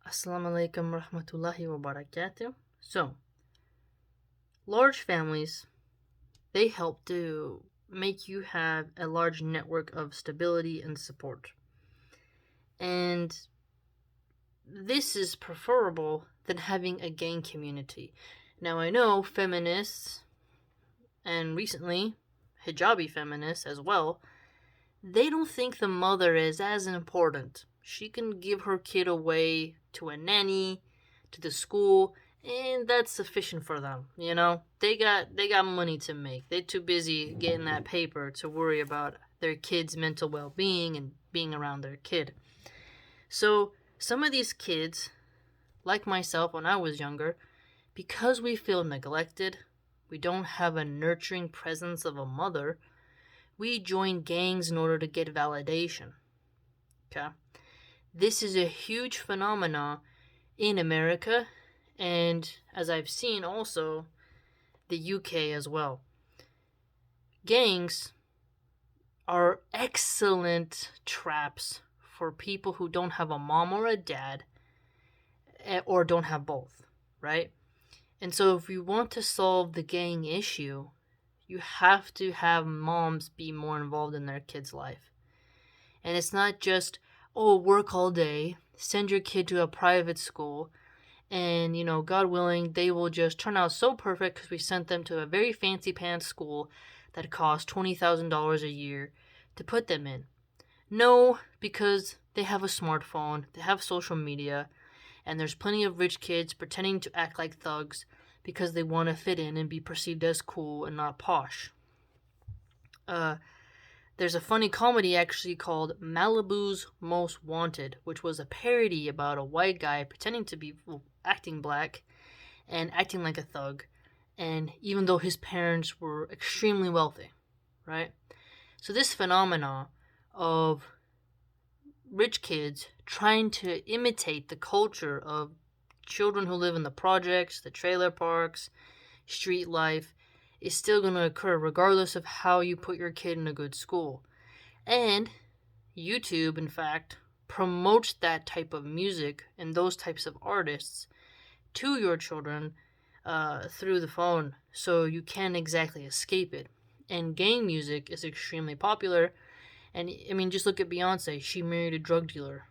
Assalamu alaikum rahmatullahi wa barakatuh. So, large families, they help to make you have a large network of stability and support. And this is preferable than having a gang community. Now, I know feminists, and recently hijabi feminists as well, they don't think the mother is as important. She can give her kid away to a nanny, to the school, and that's sufficient for them. They got money to make. They're too busy getting that paper to worry about their kid's mental well-being and being around their kid. So some of these kids, like myself when I was younger, because we feel neglected, we don't have a nurturing presence of a mother, we join gangs in order to get validation. Okay? This is a huge phenomenon in America, and as I've seen also, the UK as well. Gangs are excellent traps for people who don't have a mom or a dad, or don't have both, right? And so if you want to solve the gang issue, you have to have moms be more involved in their kids' life. And it's not just, work all day, send your kid to a private school, and, God willing, they will just turn out so perfect because we sent them to a very fancy pants school that costs $20,000 a year to put them in. No, because they have a smartphone, they have social media, and there's plenty of rich kids pretending to act like thugs because they want to fit in and be perceived as cool and not posh. There's a funny comedy actually called Malibu's Most Wanted, which was a parody about a white guy pretending to be acting black and acting like a thug, and even though his parents were extremely wealthy, right? So this phenomena of rich kids trying to imitate the culture of children who live in the projects, the trailer parks, street life, is still going to occur regardless of how you put your kid in a good school. And YouTube, in fact, promotes that type of music and those types of artists to your children through the phone, so you can't exactly escape it. And gang music is extremely popular. And I mean, just look at Beyonce. She married a drug dealer.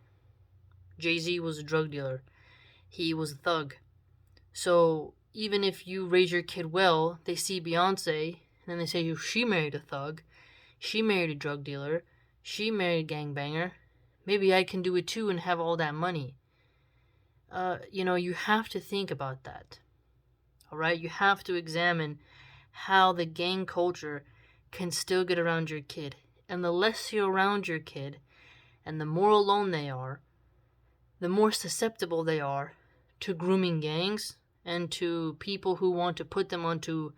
Jay-Z was a drug dealer. He was a thug. So even if you raise your kid well, they see Beyonce, and then they say, she married a thug, she married a drug dealer, she married a gangbanger, maybe I can do it too and have all that money. You have to think about that. Alright? You have to examine how the gang culture can still get around your kid. And the less you're around your kid, and the more alone they are, the more susceptible they are to grooming gangs and to people who want to put them onto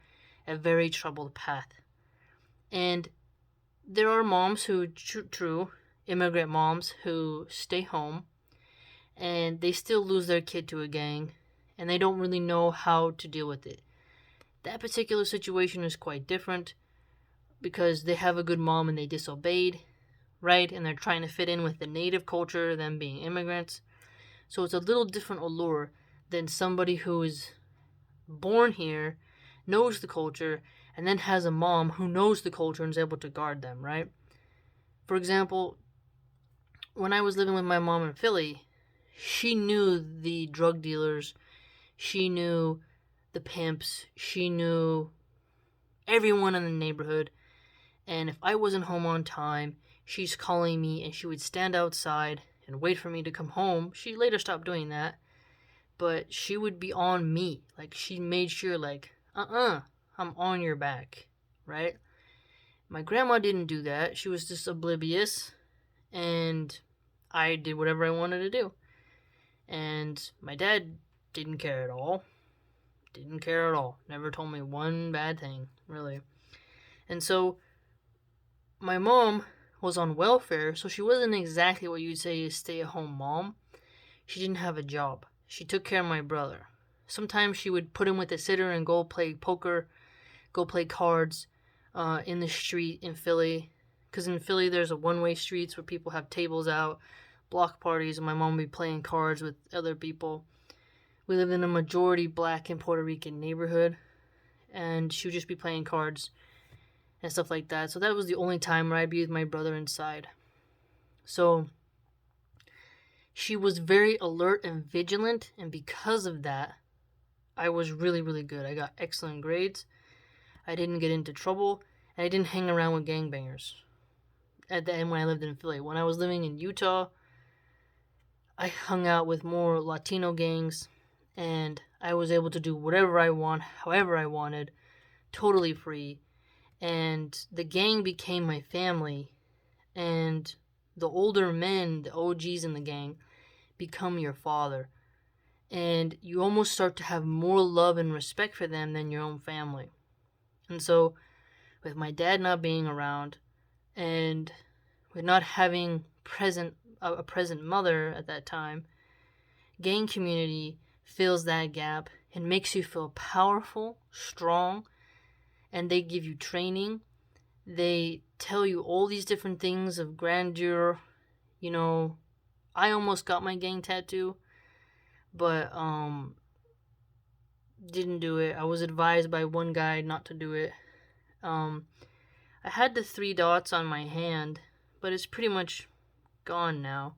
a very troubled path. And there are moms who, true, immigrant moms who stay home and they still lose their kid to a gang and they don't really know how to deal with it. That particular situation is quite different because they have a good mom and they disobeyed, right? And they're trying to fit in with the native culture, them being immigrants. So it's a little different allure than somebody who is born here, knows the culture, and then has a mom who knows the culture and is able to guard them, right? For example, when I was living with my mom in Philly, she knew the drug dealers, she knew the pimps, she knew everyone in the neighborhood, and if I wasn't home on time, she's calling me and she would stand outside and wait for me to come home. She later stopped doing that, but she would be on me. Like, she made sure, like, I'm on your back, right? My grandma didn't do that. She was just oblivious, and I did whatever I wanted to do. And my dad didn't care at all. Didn't care at all. Never told me one bad thing, really. And so, my mom was on welfare, so she wasn't exactly what you'd say a stay-at-home mom. She didn't have a job. She took care of my brother. Sometimes she would put him with a sitter and go play poker, go play cards in the street in Philly. Because in Philly, there's a one-way streets where people have tables out, block parties, and my mom would be playing cards with other people. We lived in a majority black and Puerto Rican neighborhood, and she would just be playing cards and stuff like that. So that was the only time where I'd be with my brother inside. So she was very alert and vigilant, and because of that, I was really, really good. I got excellent grades. I didn't get into trouble, and I didn't hang around with gangbangers. At the end, when I lived in Philly. When I was living in Utah, I hung out with more Latino gangs, and I was able to do whatever I want, however I wanted, totally free. And the gang became my family, and the older men, the OGs in the gang, become your father. And you almost start to have more love and respect for them than your own family. And so, with my dad not being around, and with not having a present mother at that time, gang community fills that gap and makes you feel powerful, strong, and they give you training. They tell you all these different things of grandeur. You know, I almost got my gang tattoo, but didn't do it. I was advised by one guy not to do it. I had the 3 dots on my hand, but it's pretty much gone now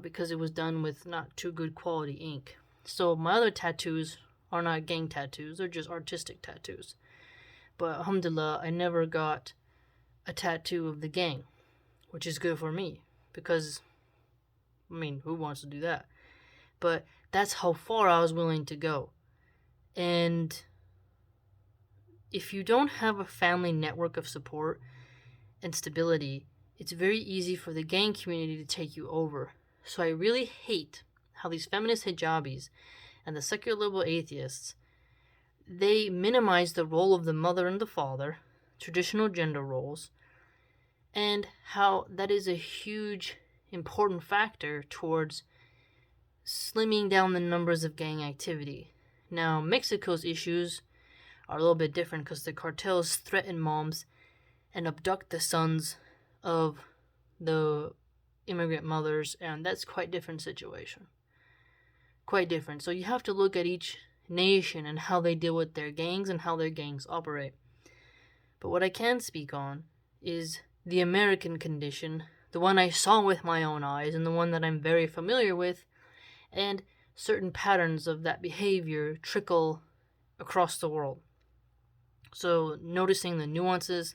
because it was done with not too good quality ink. So my other tattoos are not gang tattoos, they're just artistic tattoos. But alhamdulillah, I never got a tattoo of the gang, which is good for me because, I mean, who wants to do that? But that's how far I was willing to go. And if you don't have a family network of support and stability, it's very easy for the gang community to take you over. So I really hate how these feminist hijabis and the secular liberal atheists, they minimize the role of the mother and the father, traditional gender roles, and how that is a huge, important factor towards slimming down the numbers of gang activity. Now, Mexico's issues are a little bit different because the cartels threaten moms and abduct the sons of the immigrant mothers, and that's quite different situation. Quite different. So you have to look at each nation and how they deal with their gangs and how their gangs operate. But what I can speak on is the American condition, the one I saw with my own eyes and the one that I'm very familiar with, and certain patterns of that behavior trickle across the world. So noticing the nuances,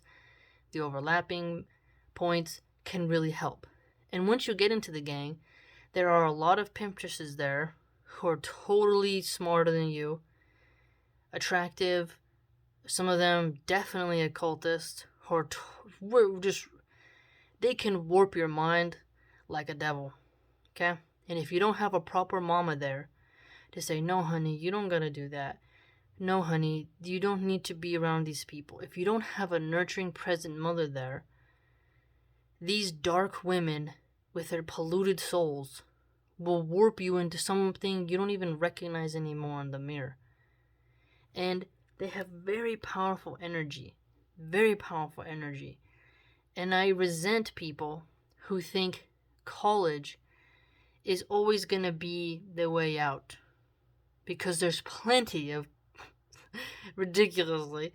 the overlapping points can really help. And once you get into the gang, there are a lot of pimpstresses there who are totally smarter than you, attractive, some of them definitely occultists, who are they can warp your mind like a devil, okay? And if you don't have a proper mama there to say, no, honey, you don't gotta do that. No, honey, you don't need to be around these people. If you don't have a nurturing, present mother there, these dark women with their polluted souls will warp you into something you don't even recognize anymore in the mirror. And they have very powerful energy. Very powerful energy. And I resent people who think college is always going to be the way out. Because there's plenty of, ridiculously,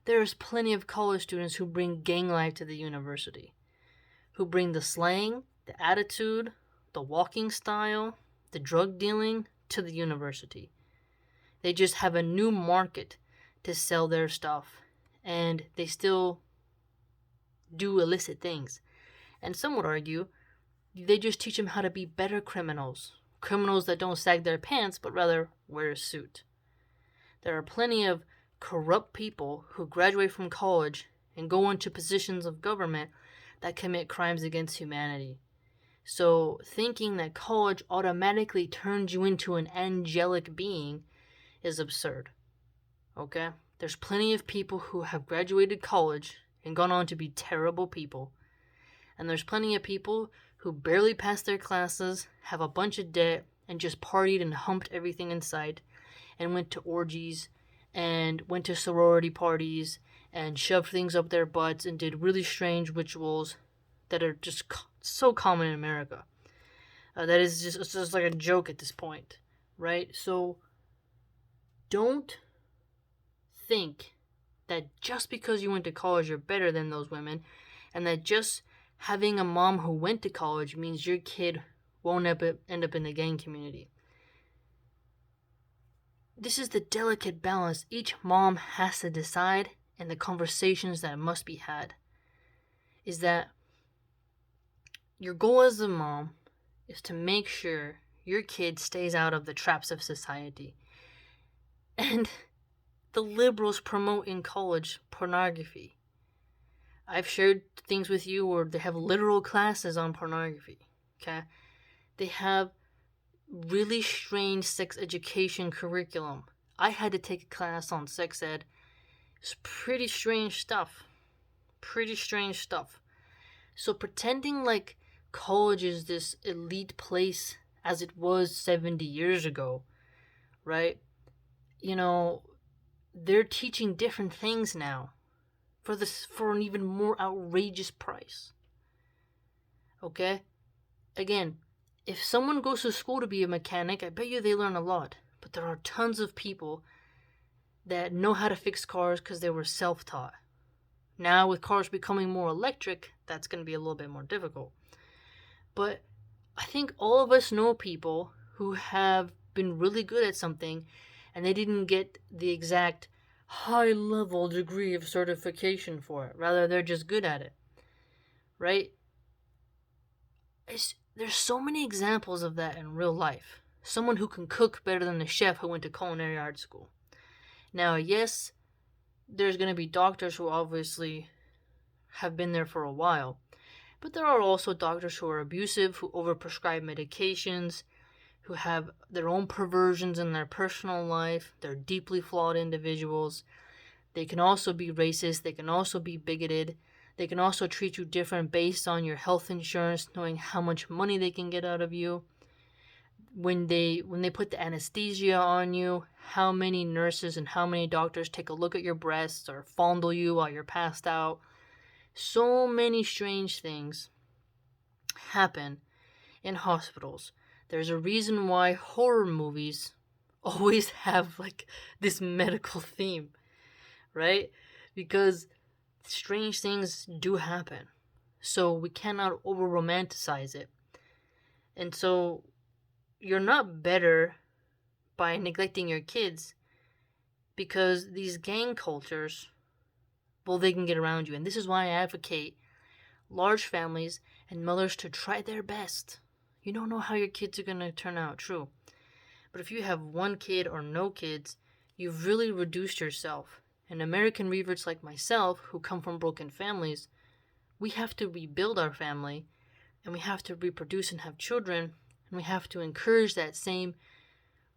there's plenty of college students who bring gang life to the university. Who bring the slang, the attitude, the walking style, the drug dealing to the university. They just have a new market to sell their stuff. And they still do illicit things. And some would argue they just teach them how to be better criminals. Criminals that don't sag their pants, but rather wear a suit. There are plenty of corrupt people who graduate from college and go into positions of government that commit crimes against humanity. So thinking that college automatically turns you into an angelic being is absurd. Okay? There's plenty of people who have graduated college and gone on to be terrible people. And there's plenty of people who barely passed their classes, have a bunch of debt, and just partied and humped everything in sight, and went to orgies, and went to sorority parties, and shoved things up their butts, and did really strange rituals that are just so common in America. That is just, it's just like a joke at this point, right? So don't think that just because you went to college you're better than those women, and that just having a mom who went to college means your kid won't end up in the gang community. This is the delicate balance each mom has to decide, and the conversations that must be had. Is that your goal as a mom is to make sure your kid stays out of the traps of society. And the liberals promote in college pornography. I've shared things with you where they have literal classes on pornography. Okay? They have really strange sex education curriculum. I had to take a class on sex ed. It's pretty strange stuff. Pretty strange stuff. So pretending like college is this elite place as it was 70 years ago, right? You know, they're teaching different things now for an even more outrageous price. Okay? Again, if someone goes to school to be a mechanic, I bet you they learn a lot. But there are tons of people that know how to fix cars because they were self-taught. Now, with cars becoming more electric, that's going to be a little bit more difficult. But I think all of us know people who have been really good at something and they didn't get the exact high-level degree of certification for it. Rather, they're just good at it. Right? There's so many examples of that in real life. Someone who can cook better than the chef who went to culinary art school. Now, yes, there's going to be doctors who obviously have been there for a while. But there are also doctors who are abusive, who overprescribe medications, who have their own perversions in their personal life. They're deeply flawed individuals. They can also be racist. They can also be bigoted. They can also treat you different based on your health insurance, knowing how much money they can get out of you. When they put the anesthesia on you, how many nurses and how many doctors take a look at your breasts or fondle you while you're passed out. So many strange things happen in hospitals. There's a reason why horror movies always have like this medical theme, right? Because strange things do happen. So we cannot over romanticize it. And so you're not better by neglecting your kids, because these gang cultures, well, they can get around you. And this is why I advocate large families and mothers to try their best. You don't know how your kids are going to turn out, true. But if you have one kid or no kids, you've really reduced yourself. And American reverts like myself, who come from broken families, we have to rebuild our family, and we have to reproduce and have children, and we have to encourage that same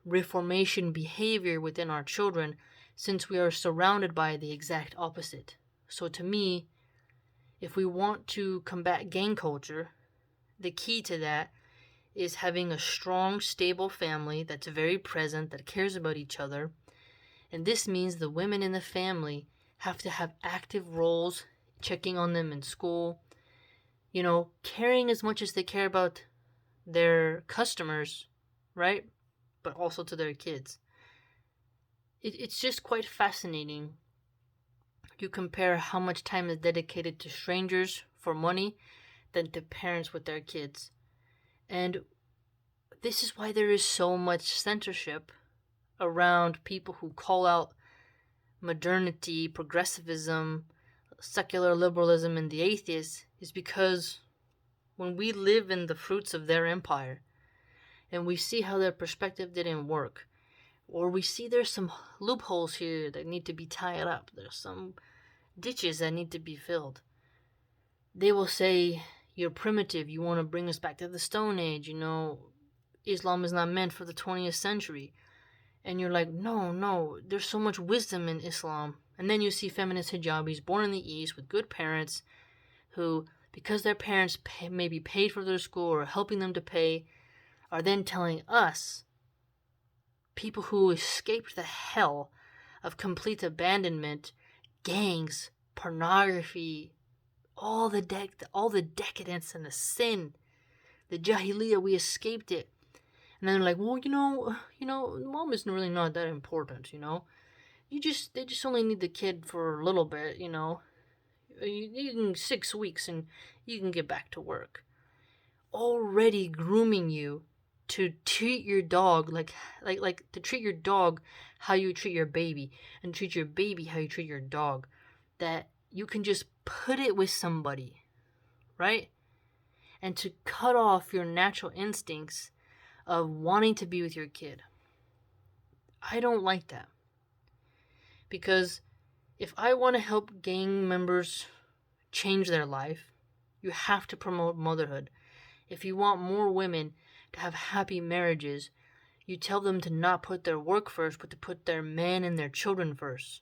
reformation behavior within our children, since we are surrounded by the exact opposite. So to me, if we want to combat gang culture, the key to that is having a strong, stable family that's very present, that cares about each other. And this means the women in the family have to have active roles, checking on them in school, caring as much as they care about their customers, right? But also to their kids. It's just quite fascinating. You compare how much time is dedicated to strangers for money than to parents with their kids. And this is why there is so much censorship around people who call out modernity, progressivism, secular liberalism, and the atheists, is because when we live in the fruits of their empire and we see how their perspective didn't work, or we see there's some loopholes here that need to be tied up, there's some ditches that need to be filled, they will say, you're primitive, you want to bring us back to the Stone Age, Islam is not meant for the 20th century. And you're like, no, there's so much wisdom in Islam. And then you see feminist hijabis born in the East with good parents who, because their parents maybe paid for their school or helping them to pay, are then telling us, people who escaped the hell of complete abandonment, gangs, pornography, all the decadence and the sin The Jahiliyyah, we escaped it. And then they're like, well, mom is really not that important, they just only need the kid for a little bit, You can 6 weeks and you can get back to work. Already grooming you to treat your dog like to treat your dog how you treat your baby, and treat your baby how you treat your dog. That you can just put it with somebody, right? And to cut off your natural instincts of wanting to be with your kid. I don't like that. Because if I want to help gang members change their life, you have to promote motherhood. If you want more women to have happy marriages, you tell them to not put their work first, but to put their men and their children first.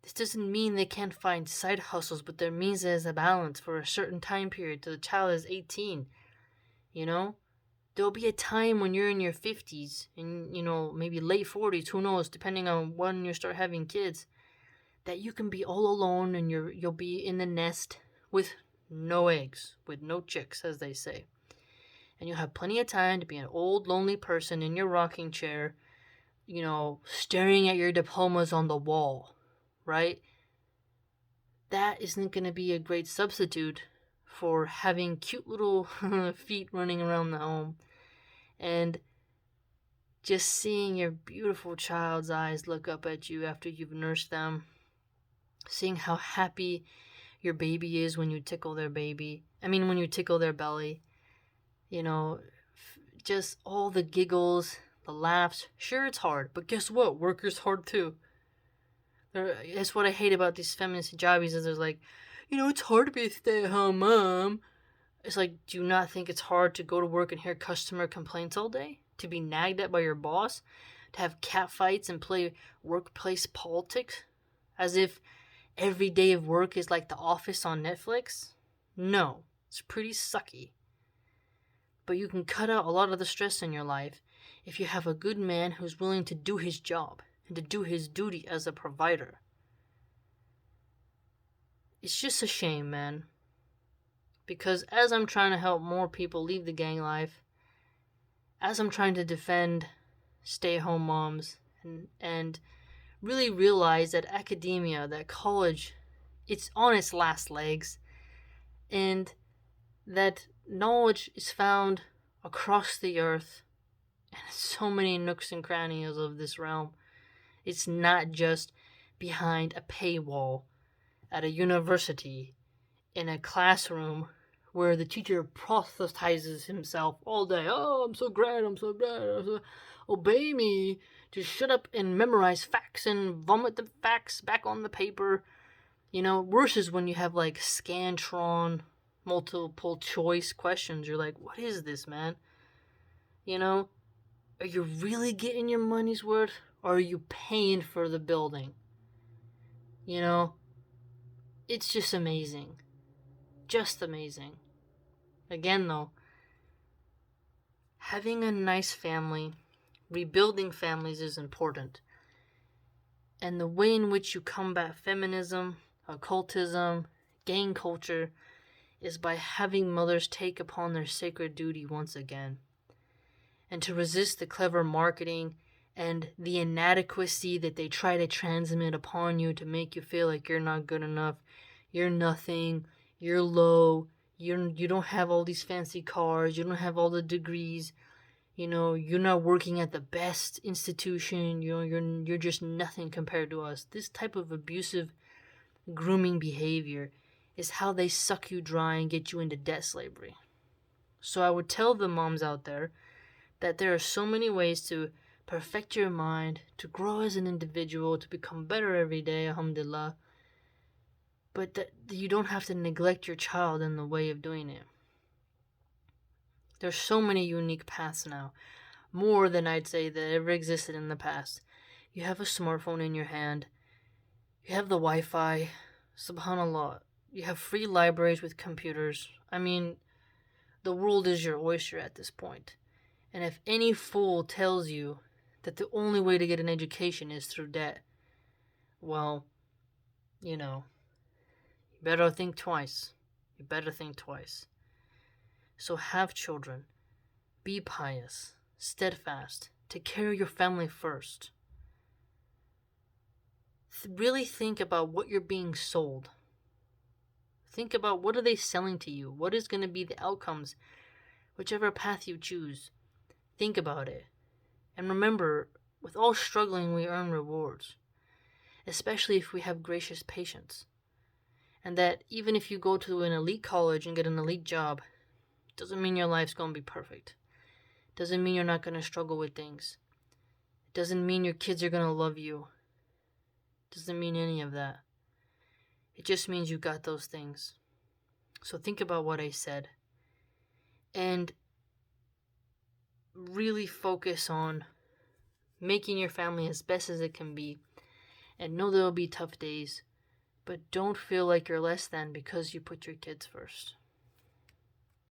This doesn't mean they can't find side hustles, but there means there's a balance for a certain time period till the child is 18. There'll be a time when you're in your 50s and, maybe late 40s, who knows, depending on when you start having kids, that you can be all alone and you'll be in the nest with no eggs, with no chicks, as they say. And you'll have plenty of time to be an old, lonely person in your rocking chair, staring at your diplomas on the wall, right? That isn't going to be a great substitute for having cute little feet running around the home. And just seeing your beautiful child's eyes look up at you after you've nursed them. Seeing how happy your baby is when you tickle their when you tickle their belly. Just all the giggles, the laughs. Sure, it's hard, but guess what? Work is hard too. That's what I hate about these feminist hijabis is there's like, it's hard to be a stay-at-home mom. It's like, do you not think it's hard to go to work and hear customer complaints all day? To be nagged at by your boss? To have cat fights and play workplace politics? As if every day of work is like The Office on Netflix? No, it's pretty sucky. But you can cut out a lot of the stress in your life if you have a good man who's willing to do his job and to do his duty as a provider. It's just a shame, man. Because as I'm trying to help more people leave the gang life, as I'm trying to defend stay-at-home moms and really realize that academia, that college, it's on its last legs, and that knowledge is found across the earth and so many nooks and crannies of this realm. It's not just behind a paywall at a university in a classroom where the teacher proselytizes himself all day. Oh, I'm so great, I'm so great. Obey me. Just shut up and memorize facts and vomit the facts back on the paper. Worse is when you have like Scantron multiple choice questions. You're like, what is this, man? Are you really getting your money's worth? Or are you paying for the building? It's just amazing. Just amazing. Again, though, having a nice family, rebuilding families is important. And the way in which you combat feminism, occultism, gang culture is by having mothers take upon their sacred duty once again. And to resist the clever marketing and the inadequacy that they try to transmit upon you to make you feel like you're not good enough, you're nothing, you're low, you don't have all these fancy cars, you don't have all the degrees, you're not working at the best institution, you're just nothing compared to us. This type of abusive grooming behavior is how they suck you dry and get you into debt slavery. So I would tell the moms out there that there are so many ways to perfect your mind, to grow as an individual, to become better every day, alhamdulillah. But that you don't have to neglect your child in the way of doing it. There's so many unique paths now, more than I'd say that ever existed in the past. You have a smartphone in your hand, you have the Wi-Fi, subhanallah, you have free libraries with computers. The world is your oyster at this point. And if any fool tells you that the only way to get an education is through debt, well, you better think twice. You better think twice. So have children. Be pious, steadfast, take care of your family first. Really think about what you're being sold. Think about what are they selling to you? What is going to be the outcomes, whichever path you choose. Think about it. And remember, with all struggling, we earn rewards, especially if we have gracious patience. And that even if you go to an elite college and get an elite job, doesn't mean your life's going to be perfect. Doesn't mean you're not going to struggle with things. It doesn't mean your kids are going to love you. Doesn't mean any of that. It just means you got those things. So think about what I said. And really focus on making your family as best as it can be. And know there'll be tough days. But don't feel like you're less than because you put your kids first.